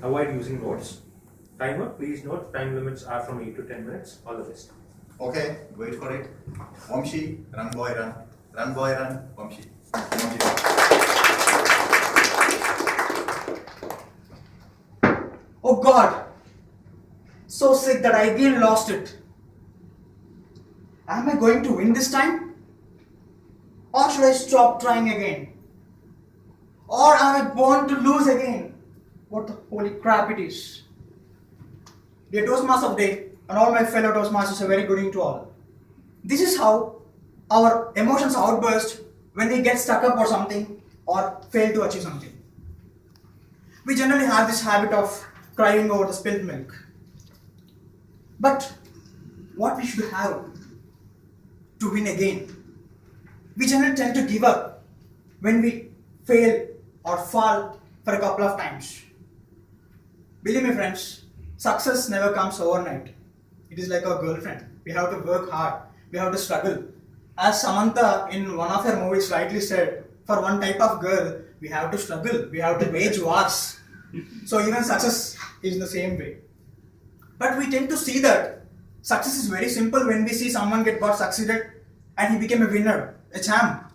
avoid using notes. Timer, please note time limits are from 8 to 10 minutes. All the best. Okay, wait for it. Vamshi, run boy run. Run boy run, Vamshi. Vamshi. Oh God! So sick that I again lost it. Am I going to win this time? Or should I stop trying again? Or am I born to lose again? What the holy crap it is. Dear Toastmaster of the day and all my fellow Toastmasters, a very good evening to all. This is how our emotions outburst when we get stuck up or something or fail to achieve something. We generally have this habit of crying over the spilled milk. But what we should have to win again? We generally tend to give up when we fail or fall for a couple of times. Believe me friends, success never comes overnight. It is like a girlfriend. We have to work hard. We have to struggle. As Samantha in one of her movies rightly said, for one type of girl, we have to struggle. We have to wage wars. So even success is the same way. But we tend to see that success is very simple when we see someone got succeeded and he became a winner, a champ.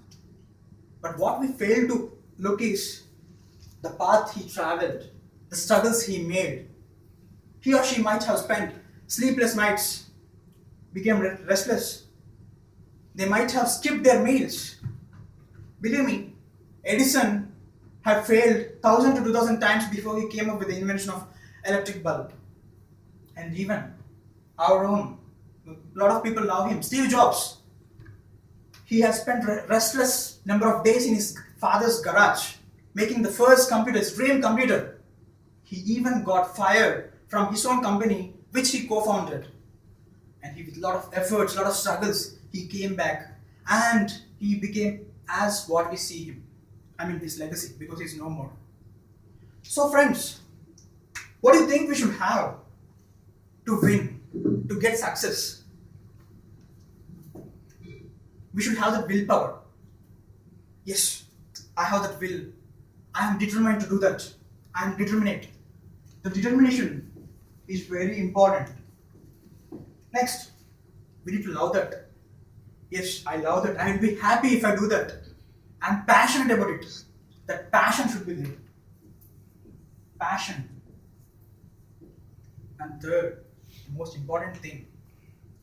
But what we fail to look is the path he traveled, the struggles he made. He or she might have spent sleepless nights, became restless. They might have skipped their meals. Believe me, Edison had failed 1,000 to 2,000 times before he came up with the invention of electric bulb. And even our own, a lot of people love him, Steve Jobs. He has spent restless number of days in his father's garage making the first computer, his dream computer. He even got fired from his own company which he co-founded. And he, with a lot of efforts, a lot of struggles, he came back and he became as what we see him. I mean his legacy, because he's no more. So friends, what do you think we should have to win, to get success? We should have the willpower. Yes, I have that will. I am determined to do that. I am determinate. The determination is very important. Next, we need to love that. Yes, I love that. I will be happy if I do that. I am passionate about it. That passion should be there. Passion. And third, the most important thing,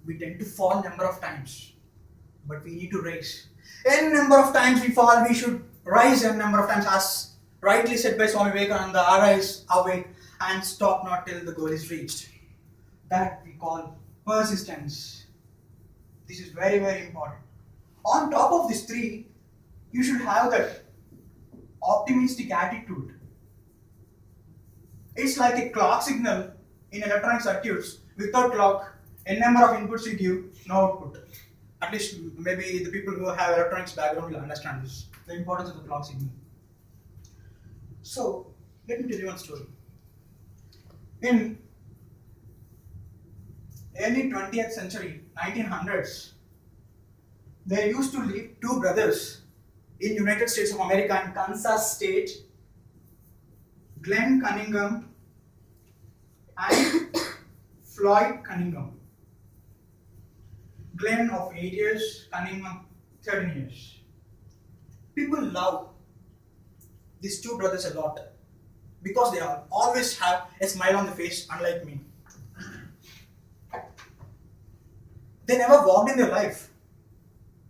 we tend to fall number of times, but we need to rise. N number of times we fall, we should rise n number of times, as rightly said by Swami Vivekananda, arise, awake, and stop not till the goal is reached. That we call persistence. This is very, very important. On top of these three, you should have that optimistic attitude. It's like a clock signal in electronic circuits. Without clock, a number of inputs you give, no output. At least maybe the people who have electronics background will understand this, the importance of the clock signal. So, let me tell you one story. In early 20th century, 1900s, there used to live two brothers in United States of America in Kansas State, Glenn Cunningham and Floyd Cunningham. Glenn of 8 years, Cunningham 13 years. People love these two brothers a lot because they always have a smile on the face, unlike me. They never walked in their life.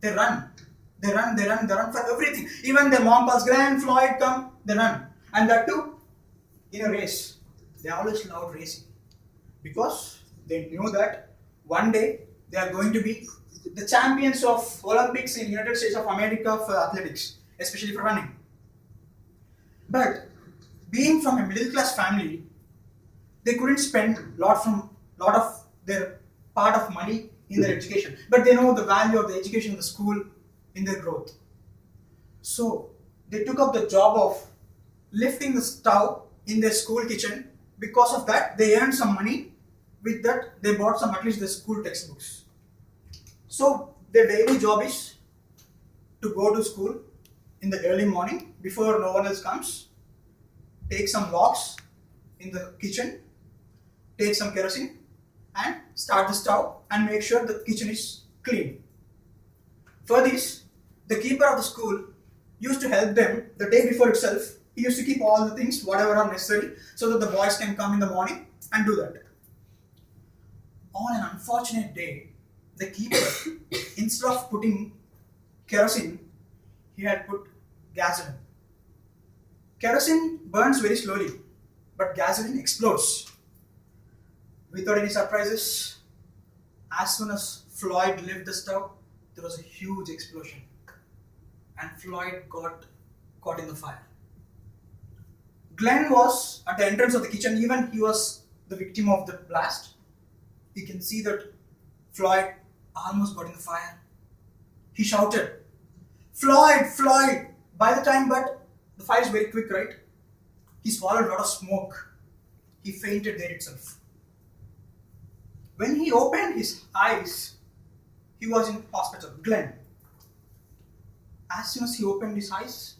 They run for everything. Even their mom calls, Glenn, Floyd, come, they run. And that too, in a race. They always loved racing because they knew that one day they are going to be the champions of Olympics in United States of America for athletics, especially for running. But being from a middle class family, they couldn't spend lot of their part of money in their education. But they know the value of the education in the school in their growth. So they took up the job of lifting the stove in their school kitchen. Because of that, they earned some money. With that, they bought at least the school textbooks. So their daily job is to go to school in the early morning before no one else comes, take some walks in the kitchen, take some kerosene and start the stove and make sure the kitchen is clean. For this, the keeper of the school used to help them the day before itself. He used to keep all the things, whatever are necessary, so that the boys can come in the morning and do that. On an unfortunate day, the keeper, instead of putting kerosene, he had put gasoline. Kerosene burns very slowly, but gasoline explodes. Without any surprises, as soon as Floyd left the stove, there was a huge explosion, and Floyd got caught in the fire. Glenn was at the entrance of the kitchen. Even he was the victim of the blast. You can see that Floyd almost got in the fire. He shouted, "Floyd, Floyd!" By the time, but the fire is very quick, right? He swallowed a lot of smoke. He fainted there itself. When he opened his eyes, he was in hospital, Glenn. As soon as he opened his eyes,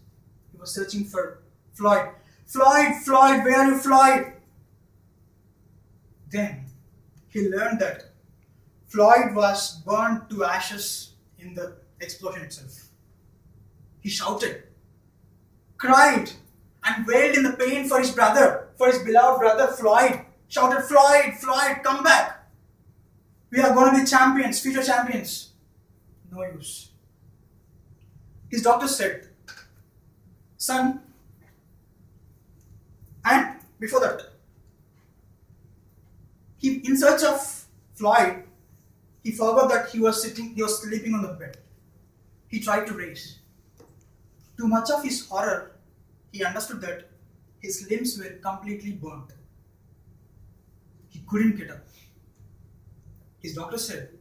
he was searching for Floyd. "Floyd, Floyd, where are you, Floyd?" Then he learned that Floyd was burned to ashes in the explosion itself. He shouted, cried, and wailed in the pain for his brother, for his beloved brother Floyd. Shouted, "Floyd, Floyd, come back. We are going to be champions, future champions." No use. His doctor said, "Son," and before that, in search of Floyd, he forgot that he was sleeping on the bed. He tried to raise. To much of his horror, he understood that his limbs were completely burnt. He couldn't get up. His doctor said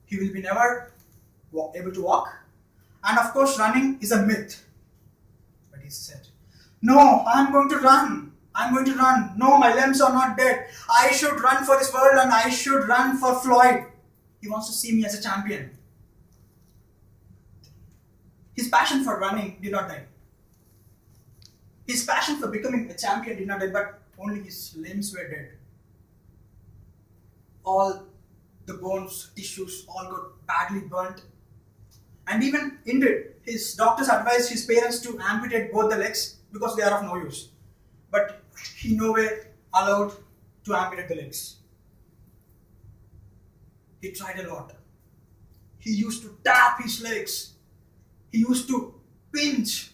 he will be never able to walk, and of course running is a myth. But he said, "No, I'm going to run. I'm going to run. No, my limbs are not dead. I should run for this world, and I should run for Floyd. He wants to see me as a champion." His passion for running did not die. His passion for becoming a champion did not die, but only his limbs were dead. All the bones, tissues, all got badly burnt. And even indeed, his doctors advised his parents to amputate both the legs because they are of no use. But he nowhere allowed to amputate the legs. He tried a lot. He used to tap his legs. He used to pinch.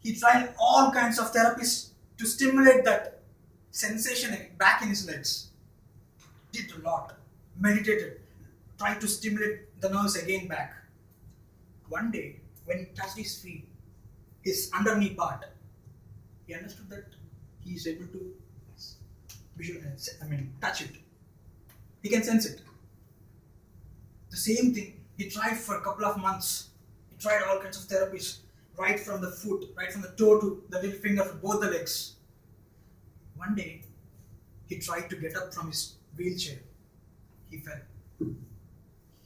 He tried all kinds of therapies to stimulate that sensation back in his legs. Did a lot. Meditated. Tried to stimulate the nerves again back. One day, when he touched his feet, his underknee part, he understood that he is able to touch it. He can sense it. The same thing, he tried for a couple of months. He tried all kinds of therapies, right from the foot, right from the toe to the little finger for both the legs. One day, he tried to get up from his wheelchair. He fell.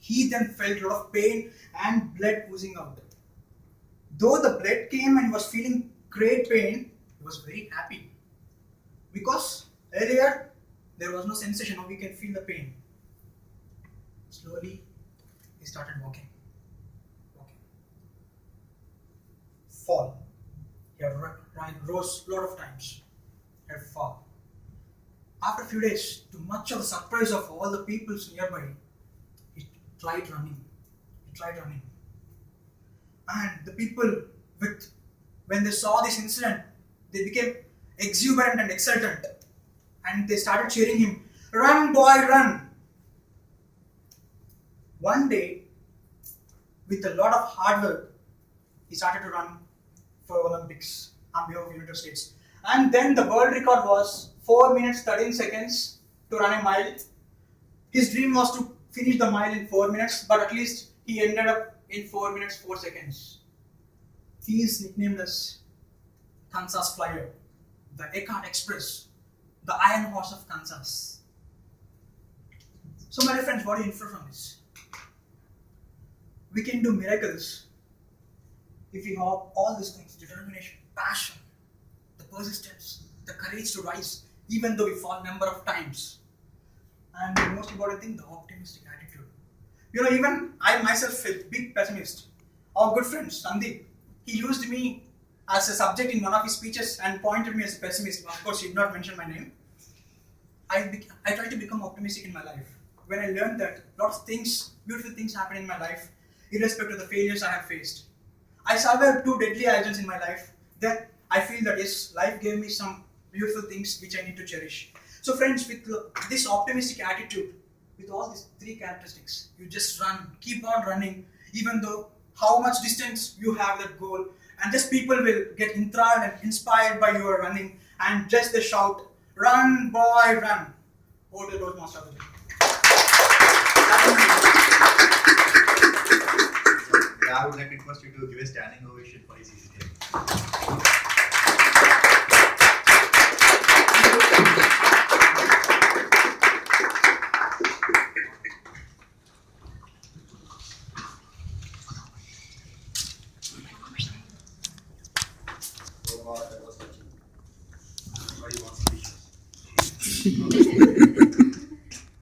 He then felt a lot of pain and blood oozing out. Though the blood came and he was feeling great pain, he was very happy. Because earlier, there was no sensation, now we can feel the pain. Slowly, he started walking. Fall. He had rose a lot of times. He had fall. After a few days, to much of the surprise of all the people nearby, he tried running. And the people, when they saw this incident, they became exuberant and exultant. And they started cheering him, "Run, boy, run!" One day, with a lot of hard work, he started to run for Olympics on behalf of United States. And then the world record was 4 minutes 13 seconds to run a mile. His dream was to finish the mile in 4 minutes, but at least he ended up in 4 minutes 4 seconds. He is nicknamed as Kansas Flyer, the Eckhart Express, the Iron Horse of Kansas. So my dear friends, what do you infer from this? We can do miracles if we have all these things: determination, passion, the persistence, the courage to rise, even though we fall number of times. And the most important thing, the optimistic attitude. Even I myself a big pessimist. Our good friend Sandeep, he used me as a subject in one of his speeches and pointed me as a pessimist. Of course, he did not mention my name. I tried to become optimistic in my life. When I learned that lots of things, beautiful things happen in my life, irrespective of the failures I have faced. I survived 2 deadly accidents in my life. Then I feel that yes, life gave me some beautiful things which I need to cherish. So friends, with this optimistic attitude, with all these 3 characteristics, you just run, keep on running, even though how much distance you have that goal, and just people will get enthralled and inspired by your running, and just the shout, "Run, boy, run!" Over to the Toastmaster of the day. Yeah, I would like to request you to give a standing ovation for his CC10. Oh God, that was touching. Everybody wants to be.